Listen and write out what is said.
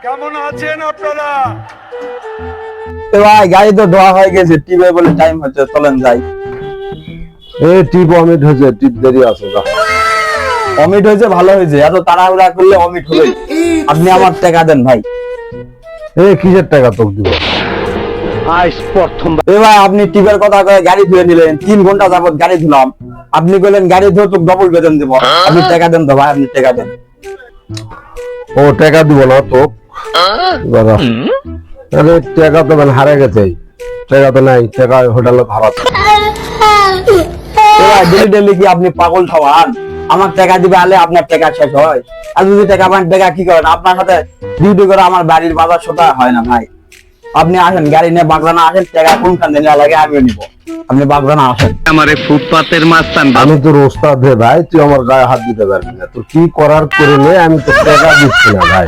কেমন আছেন আপনারা? ভাই গাড়ি তো ধোয়া হয়ে গেছে, টিপে বলে টাইম হচ্ছে, চলেন যাই। টিপ অমিট হয়েছে, টিপ দেরি আছে। অমিট হয়েছে, ভালো হয়েছে, এত তাড়াহুড়া করলে অমিট হবে। আপনি আমার টাকা দেন ভাই। কিসের টাকা তোকে দিব? ভাই আপনি টিপের কথা কয়ে গাড়ি ধুয়ে নিলেন, 3 ঘন্টা যাবত গাড়ি ধুলাম, আপনি বললেন গাড়ি ধুয়ে তো ডবল বেতন দেব। আপনি টাকা দেন তো ভাই, আপনি টাকা দেন। ও টাকা দিব না তো? টাকা তো হারে গেছে, টাকা তো নাই, টাকা হোটেলে ভাড়া। ডেলি ডেলি কি আপনি পাগল খাওয়ান? আমার টাকা দিবে আলে আপনার টাকা শেষ হয়, আর যদি টাকা পান টাকা কি করেন? আপনার সাথে ডিউটি করে আমার বাড়ির বাজার সোতা হয় না ভাই। আপনি আসেন গাড়ি নিয়ে বাগদানা আসেন, টাকা কোনখান থেকে লাগে আমিও নিব, আপনি বাগদানা আসেন। আমারে ফুটপাতের মাস্তান আমি তোর ওস্তাদ হে ভাই, তুই আমার গায়ে হাত দিতে পারবি না। তোর কি করার করে নে, আমি তো টাকা দিচ্ছি না ভাই।